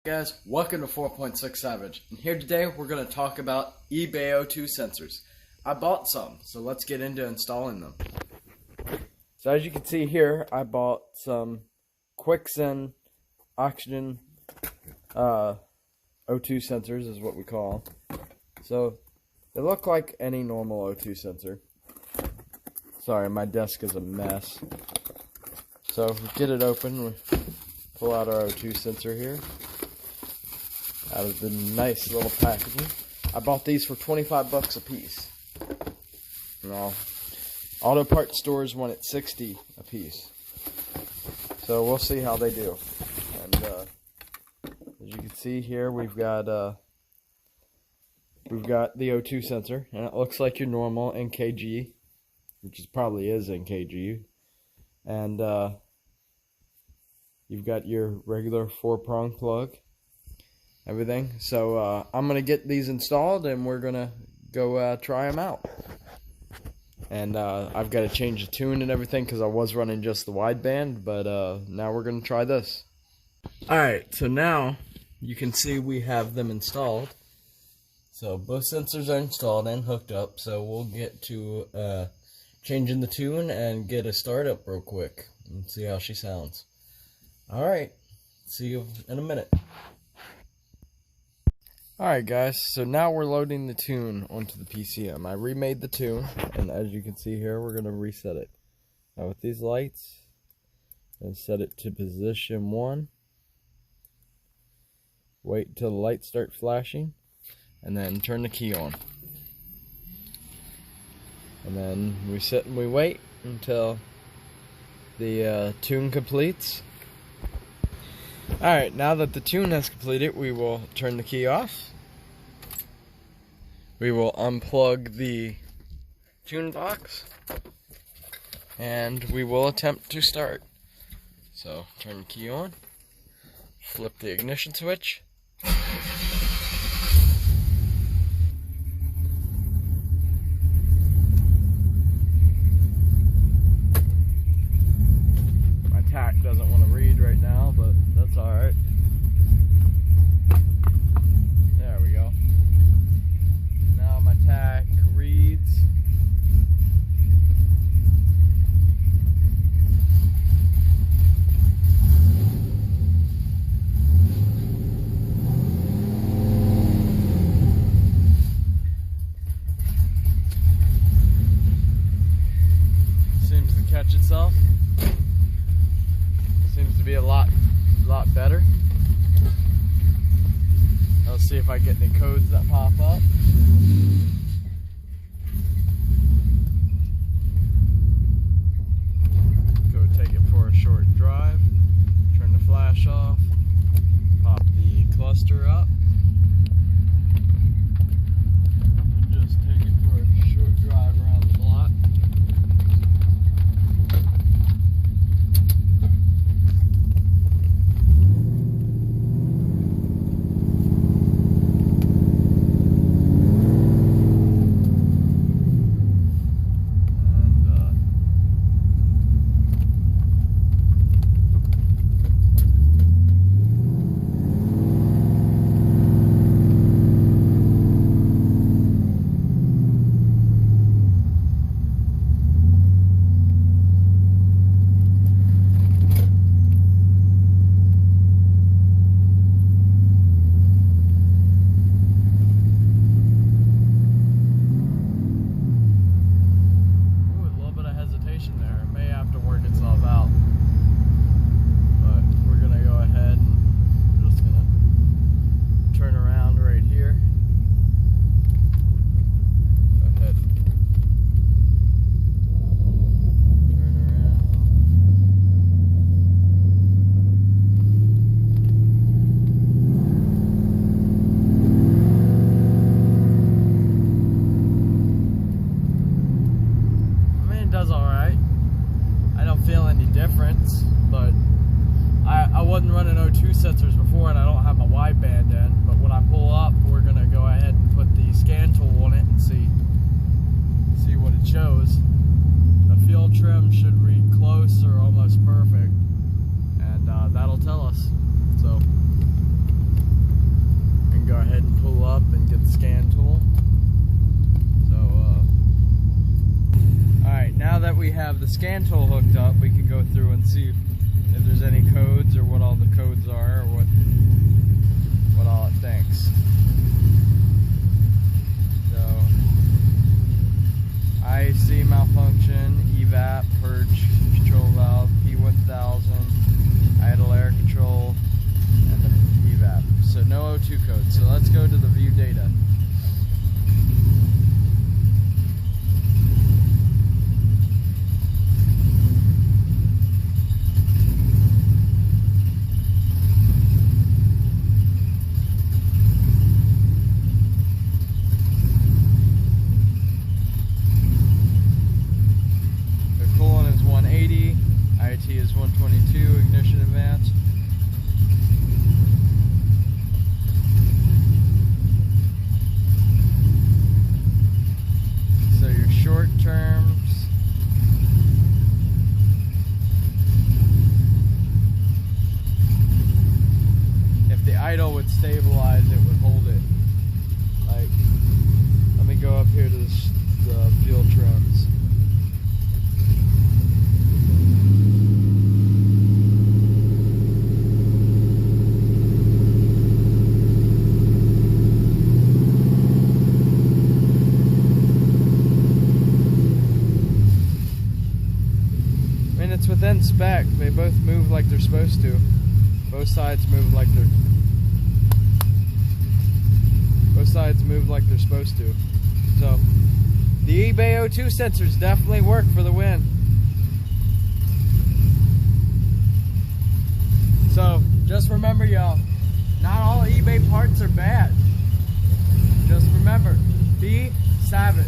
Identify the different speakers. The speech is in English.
Speaker 1: Guys, welcome to 4.6 Savage, and here today we're going to talk about eBay O2 sensors. I bought some, so let's get into installing them. So as you can see here, I bought some Quicksend oxygen O2 sensors is what we call them. So they look like any normal O2 sensor. Sorry, my desk is a mess. So we get it open, we pull out our O2 sensor here. Out of the nice little packaging. I bought these for 25 bucks a piece. Now, auto parts stores want it 60 a piece. So we'll see how they do. And as you can see here, we've got the O2 sensor, and it looks like your normal NKG, which probably is NKG. And you've got your regular 4-prong plug. Everything. So I'm gonna get these installed and we're gonna go try them out. And I've got to change the tune and everything because I was running just the wideband, but now we're gonna try this. Alright, so now you can see we have them installed. So both sensors are installed and hooked up, so we'll get to changing the tune and get a startup real quick and see how she sounds. Alright, see you in a minute. Alright guys, so now we're loading the tune onto the PCM. I remade the tune, and as you can see here, we're going to reset it. Now with these lights, and set it to position 1. Wait until the lights start flashing, and then turn the key on. And then we sit and we wait until the tune completes. Alright, now that the tune has completed, we will turn the key off. We will unplug the tune box. And we will attempt to start. So, turn the key on. Flip the ignition switch. My tack doesn't want to read right now, but that's alright. There we go. Now my tack reads. Seems to catch itself. Seems to be a lot better. Let's see if I get any codes that pop up. Go take it for a short drive. Turn the flash off. Pop the cluster up. And just take it for a short drive around the block. Difference, but I wasn't running O2 sensors before and I don't have my wideband in, but when I pull up we're gonna go ahead and put the scan tool on it and see what it shows. The fuel trim should read close or almost perfect, and that'll tell us. So scan tool. So, alright, now that we have the scan tool hooked up, we can go through and see if there's any codes or what all the codes are or what all it thinks. So, IC malfunction, evap, purge, control valve, P1000, idle air control, and the evap. So no O2 code. So let's go to the view data. IT is 122, ignition advanced. So your short terms. If the idle would stabilize, it would hold it. Like, let me go up here to the fuel trims. It's within spec. They both move like they're supposed to. Both sides move like they're supposed to. So the eBay O2 sensors definitely work for the win. So just remember, y'all, not all eBay parts are bad. Just remember, be savage.